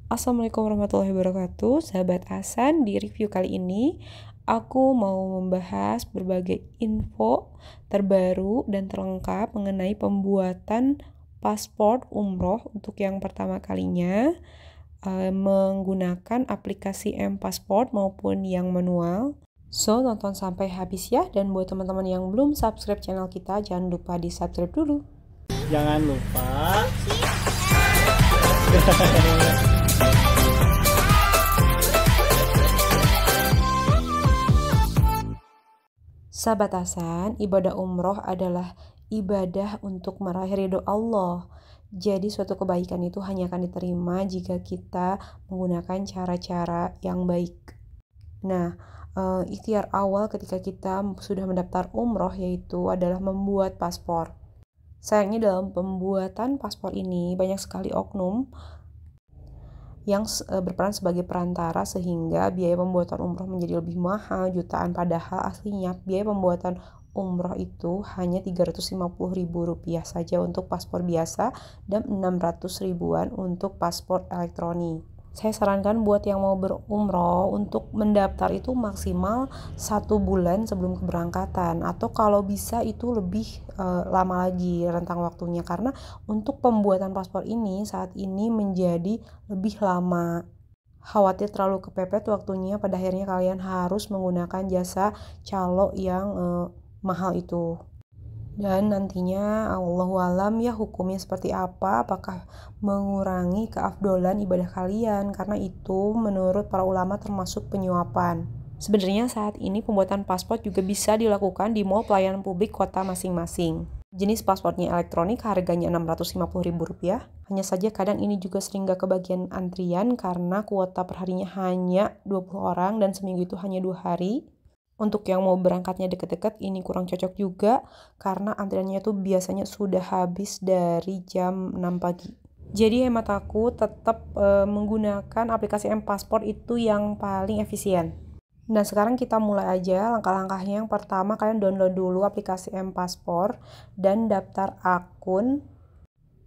Assalamualaikum warahmatullahi wabarakatuh, sahabat Hasan. Di review kali ini, aku mau membahas berbagai info terbaru dan terlengkap mengenai pembuatan paspor umroh untuk yang pertama kalinya menggunakan aplikasi M-Passport maupun yang manual. So, nonton sampai habis ya. Dan buat teman-teman yang belum subscribe channel kita, jangan lupa di subscribe dulu. Jangan lupa Sahabat Hasan, ibadah umroh adalah ibadah untuk meraih ridho Allah. Jadi suatu kebaikan itu hanya akan diterima jika kita menggunakan cara-cara yang baik. Nah, ikhtiar awal ketika kita sudah mendaftar umroh yaitu adalah membuat paspor. Sayangnya dalam pembuatan paspor ini banyak sekali oknum yang berperan sebagai perantara sehingga biaya pembuatan umroh menjadi lebih mahal jutaan, padahal aslinya biaya pembuatan umroh itu hanya Rp350.000 saja untuk paspor biasa dan 600 ribuan untuk paspor elektronik. Saya sarankan buat yang mau berumroh untuk mendaftar itu maksimal 1 bulan sebelum keberangkatan, atau kalau bisa itu lebih lama lagi rentang waktunya, karena untuk pembuatan paspor ini saat ini menjadi lebih lama. Khawatir terlalu kepepet waktunya, pada akhirnya kalian harus menggunakan jasa calo yang mahal itu. Dan nantinya Allahu alam ya hukumnya seperti apa, apakah mengurangi keafdolan ibadah kalian, karena itu menurut para ulama termasuk penyuapan. Sebenarnya saat ini pembuatan paspor juga bisa dilakukan di mall pelayanan publik kota masing-masing. Jenis paspornya elektronik, harganya Rp650.000. Hanya saja kadang ini juga sering gak kebagian antrian karena kuota perharinya hanya 20 orang dan seminggu itu hanya 2 hari. Untuk yang mau berangkatnya deket-deket ini kurang cocok juga karena antriannya tuh biasanya sudah habis dari jam 6 pagi. Jadi hemat aku tetap menggunakan aplikasi M-Passport itu yang paling efisien. Nah, sekarang kita mulai aja langkah-langkahnya. Yang pertama, kalian download dulu aplikasi M-Passport dan daftar akun.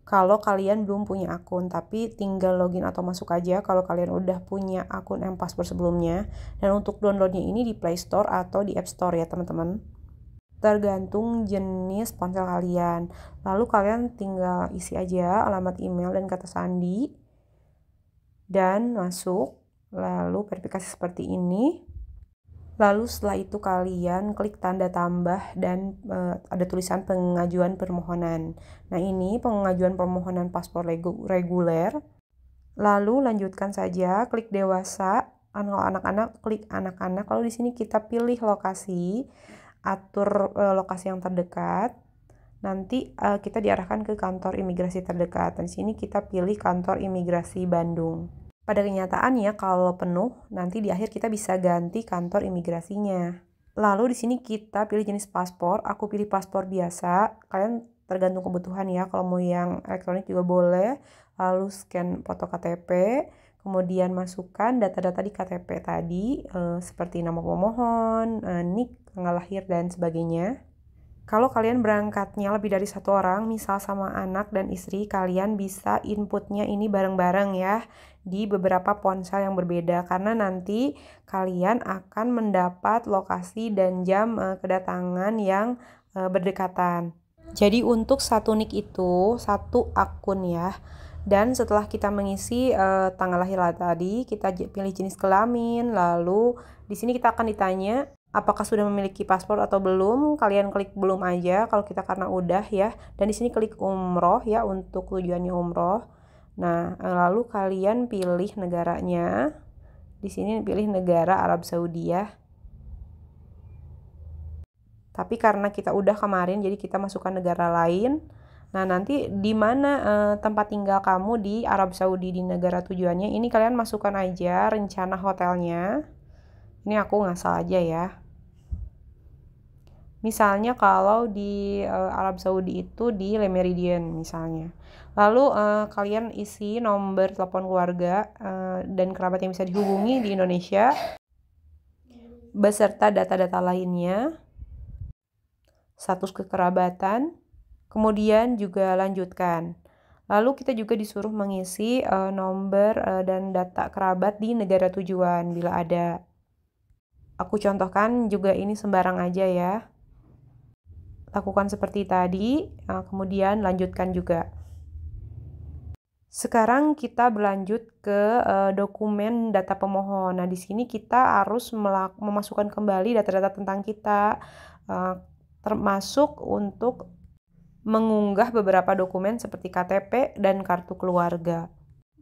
Kalau kalian belum punya akun, tapi tinggal login atau masuk aja kalau kalian udah punya akun M-Passport sebelumnya. Dan untuk downloadnya ini di Play Store atau di App Store ya teman-teman. Tergantung jenis ponsel kalian. Lalu kalian tinggal isi aja alamat email dan kata sandi. Dan masuk. Lalu verifikasi seperti ini. Lalu setelah itu kalian klik tanda tambah dan ada tulisan pengajuan permohonan. Nah, ini pengajuan permohonan paspor reguler. Lalu lanjutkan saja, klik dewasa, anak-anak, klik anak-anak. Lalu di sini kita pilih lokasi, atur lokasi yang terdekat. Nanti kita diarahkan ke kantor imigrasi terdekat. Dan di sini kita pilih kantor imigrasi Bandung. Pada kenyataannya kalau penuh, nanti di akhir kita bisa ganti kantor imigrasinya. Lalu di sini kita pilih jenis paspor. Aku pilih paspor biasa. Kalian tergantung kebutuhan ya. Kalau mau yang elektronik juga boleh. Lalu scan foto KTP. Kemudian masukkan data-data di KTP tadi seperti nama pemohon, nik, tanggal lahir dan sebagainya. Kalau kalian berangkatnya lebih dari 1 orang, misal sama anak dan istri, kalian bisa inputnya ini bareng-bareng ya di beberapa ponsel yang berbeda, karena nanti kalian akan mendapat lokasi dan jam kedatangan yang berdekatan. Jadi untuk satu nik itu satu akun ya. Dan setelah kita mengisi tanggal lahir tadi, kita pilih jenis kelamin, lalu di sini kita akan ditanya apakah sudah memiliki paspor atau belum. Kalian klik belum aja kalau kita karena udah ya. Dan di sini klik umroh ya untuk tujuannya umroh. Nah, lalu kalian pilih negaranya. Di sini pilih negara Arab Saudi ya. Tapi karena kita udah kemarin jadi kita masukkan negara lain. Nah, nanti di mana tempat tinggal kamu di Arab Saudi, di negara tujuannya, ini kalian masukkan aja rencana hotelnya. Ini aku ngasal aja ya. Misalnya kalau di Arab Saudi itu di Le Méridien misalnya. Lalu kalian isi nomor telepon keluarga dan kerabat yang bisa dihubungi di Indonesia beserta data-data lainnya, status kekerabatan, kemudian juga lanjutkan. Lalu kita juga disuruh mengisi nomor dan data kerabat di negara tujuan bila ada. Aku contohkan juga ini sembarang aja ya. Lakukan seperti tadi, kemudian lanjutkan juga. Sekarang kita berlanjut ke dokumen data pemohon. Nah, di sini kita harus memasukkan kembali data-data tentang kita, termasuk untuk mengunggah beberapa dokumen seperti KTP dan kartu keluarga.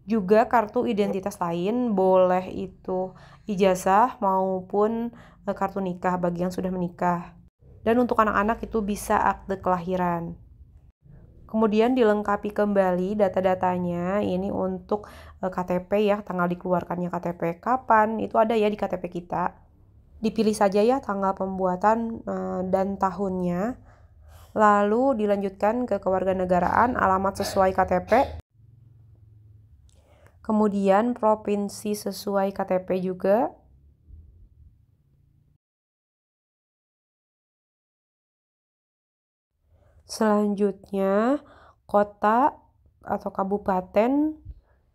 Juga kartu identitas lain, boleh itu ijazah maupun kartu nikah bagi yang sudah menikah. Dan untuk anak-anak itu bisa akte kelahiran. Kemudian dilengkapi kembali data-datanya, ini untuk KTP ya, tanggal dikeluarkannya KTP kapan, itu ada ya di KTP kita. Dipilih saja ya tanggal pembuatan dan tahunnya. Lalu dilanjutkan ke kewarganegaraan, alamat sesuai KTP. Kemudian provinsi sesuai KTP juga. Selanjutnya, kota atau kabupaten,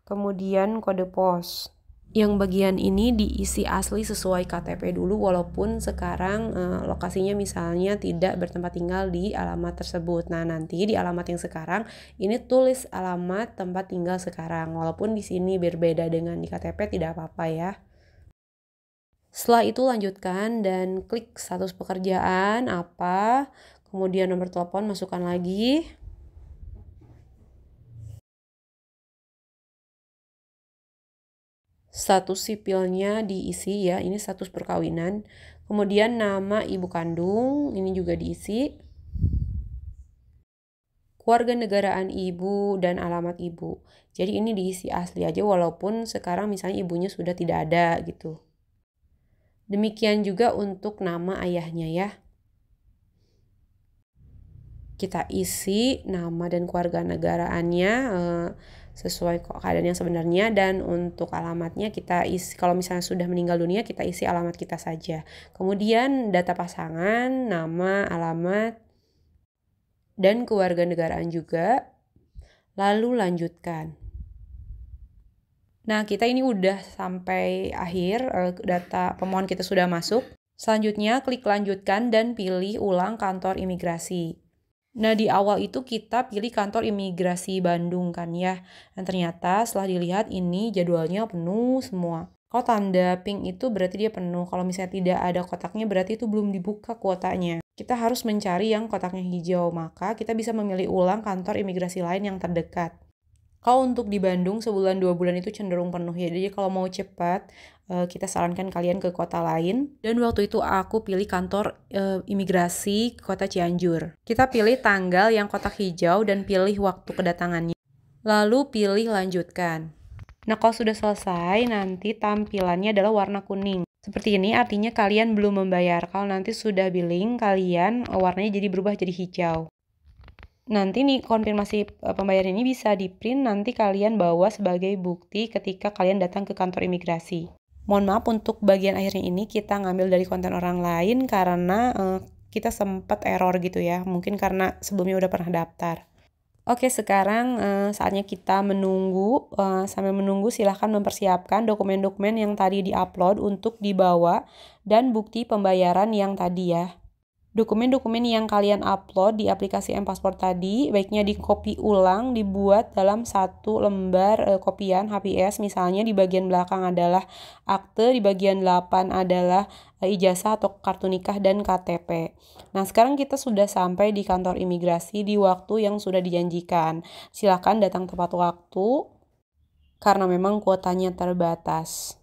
kemudian kode pos. Yang bagian ini diisi asli sesuai KTP dulu, walaupun sekarang lokasinya misalnya tidak bertempat tinggal di alamat tersebut. Nah, nanti di alamat yang sekarang, ini tulis alamat tempat tinggal sekarang. Walaupun di sini berbeda dengan di KTP, tidak apa-apa ya. Setelah itu lanjutkan dan klik status pekerjaan apa. Kemudian nomor telepon masukkan lagi. Status sipilnya diisi ya, ini status perkawinan. Kemudian nama ibu kandung, ini juga diisi. Kewarganegaraan ibu dan alamat ibu. Jadi ini diisi asli aja walaupun sekarang misalnya ibunya sudah tidak ada gitu. Demikian juga untuk nama ayahnya ya. Kita isi nama dan kewarganegaraannya sesuai keadaan yang sebenarnya, dan untuk alamatnya kita isi, kalau misalnya sudah meninggal dunia kita isi alamat kita saja. Kemudian data pasangan, nama, alamat, dan kewarganegaraan juga. Lalu lanjutkan. Nah, kita ini udah sampai akhir, data pemohon kita sudah masuk. Selanjutnya klik lanjutkan dan pilih ulang kantor imigrasi. Nah, di awal itu kita pilih kantor imigrasi Bandung kan ya. Dan ternyata setelah dilihat ini jadwalnya penuh semua. Kalau tanda pink itu berarti dia penuh. Kalau misalnya tidak ada kotaknya berarti itu belum dibuka kuotanya. Kita harus mencari yang kotaknya hijau. Maka kita bisa memilih ulang kantor imigrasi lain yang terdekat. Kalau untuk di Bandung sebulan 2 bulan itu cenderung penuh ya. Jadi kalau mau cepat, kita sarankan kalian ke kota lain. Dan waktu itu aku pilih kantor imigrasi kota Cianjur. Kita pilih tanggal yang kotak hijau dan pilih waktu kedatangannya. Lalu pilih lanjutkan. Nah, kalau sudah selesai, nanti tampilannya adalah warna kuning. Seperti ini artinya kalian belum membayar. Kalau nanti sudah billing, kalian warnanya jadi berubah jadi hijau. Nanti nih konfirmasi pembayaran ini bisa di-print, nanti kalian bawa sebagai bukti ketika kalian datang ke kantor imigrasi. Mohon maaf untuk bagian akhirnya ini kita ngambil dari konten orang lain karena kita sempat error gitu ya. Mungkin karena sebelumnya udah pernah daftar. Oke, sekarang saatnya kita menunggu. Sambil menunggu silahkan mempersiapkan dokumen-dokumen yang tadi di-upload untuk dibawa dan bukti pembayaran yang tadi ya. Dokumen-dokumen yang kalian upload di aplikasi M-Pasport tadi, baiknya di-copy ulang, dibuat dalam satu lembar kopian HPS. Misalnya di bagian belakang adalah akte, di bagian 8 adalah ijazah atau kartu nikah dan KTP. Nah, sekarang kita sudah sampai di kantor imigrasi di waktu yang sudah dijanjikan. Silakan datang tepat waktu, karena memang kuotanya terbatas.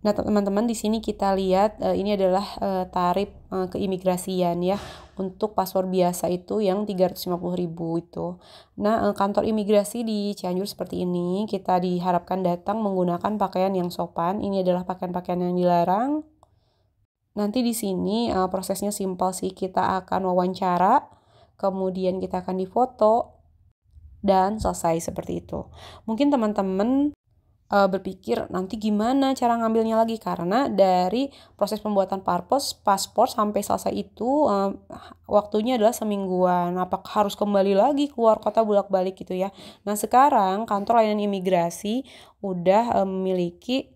Nah, teman-teman, di sini kita lihat ini adalah tarif keimigrasian ya. Untuk paspor biasa itu yang 350.000 itu. Nah, kantor imigrasi di Cianjur seperti ini. Kita diharapkan datang menggunakan pakaian yang sopan. Ini adalah pakaian-pakaian yang dilarang. Nanti di sini prosesnya simpel sih. Kita akan wawancara, kemudian kita akan difoto, dan selesai seperti itu. Mungkin teman-teman berpikir nanti gimana cara ngambilnya lagi, karena dari proses pembuatan paspor sampai selesai itu waktunya adalah semingguan. Apakah harus kembali lagi keluar kota bolak-balik gitu ya. Nah sekarang kantor layanan imigrasi udah memiliki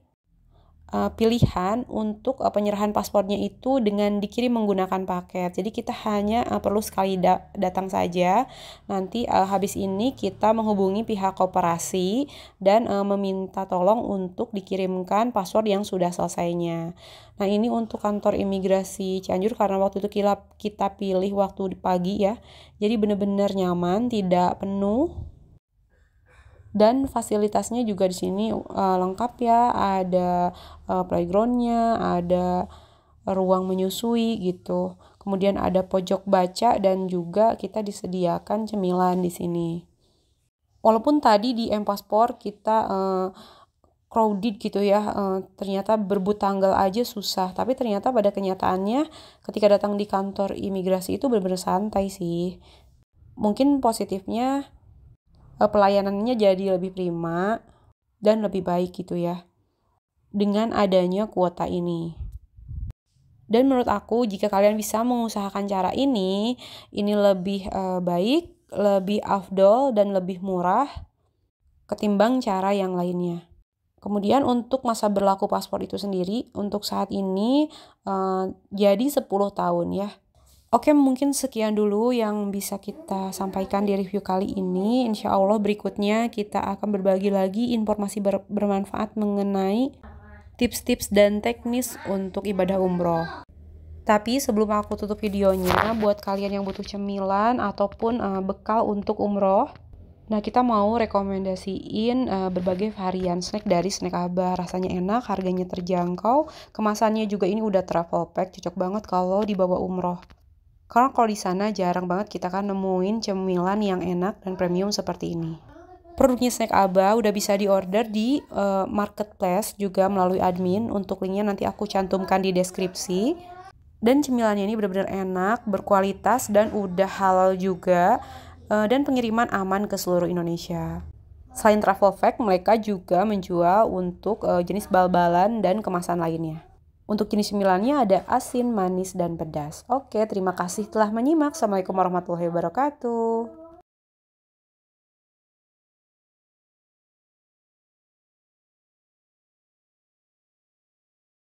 pilihan untuk penyerahan paspornya itu dengan dikirim menggunakan paket. Jadi kita hanya perlu sekali datang saja. Nanti habis ini kita menghubungi pihak koperasi dan meminta tolong untuk dikirimkan paspor yang sudah selesainya. Nah ini untuk kantor imigrasi Cianjur karena waktu itu kita pilih waktu di pagi ya. Jadi benar-benar nyaman, tidak penuh. Dan fasilitasnya juga di sini lengkap ya, ada playgroundnya, ada ruang menyusui gitu. Kemudian ada pojok baca dan juga kita disediakan cemilan di sini. Walaupun tadi di M-Paspor kita crowded gitu ya, ternyata berebut tanggal aja susah. Tapi ternyata pada kenyataannya ketika datang di kantor imigrasi itu benar-benar santai sih. Mungkin positifnya pelayanannya jadi lebih prima dan lebih baik gitu ya dengan adanya kuota ini. Dan menurut aku jika kalian bisa mengusahakan cara ini lebih baik, lebih afdol dan lebih murah ketimbang cara yang lainnya. Kemudian untuk masa berlaku paspor itu sendiri untuk saat ini jadi 10 tahun ya. Oke, mungkin sekian dulu yang bisa kita sampaikan di review kali ini. Insya Allah berikutnya kita akan berbagi lagi informasi bermanfaat mengenai tips-tips dan teknis untuk ibadah umroh. Tapi sebelum aku tutup videonya, buat kalian yang butuh cemilan ataupun bekal untuk umroh, nah kita mau rekomendasiin berbagai varian snack dari Snack Abah. Rasanya enak, harganya terjangkau, kemasannya juga ini udah travel pack, cocok banget kalau dibawa umroh. Karena kalau di sana jarang banget kita kan nemuin cemilan yang enak dan premium seperti ini. Produknya Snack Abah udah bisa diorder di marketplace juga melalui admin. Untuk linknya nanti aku cantumkan di deskripsi. Dan cemilannya ini benar-benar enak, berkualitas dan udah halal juga. Dan pengiriman aman ke seluruh Indonesia. Selain travel pack, mereka juga menjual untuk jenis bal-balan dan kemasan lainnya. Untuk jenis cemilannya ada asin, manis, dan pedas. Oke, terima kasih telah menyimak. Assalamualaikum warahmatullahi wabarakatuh.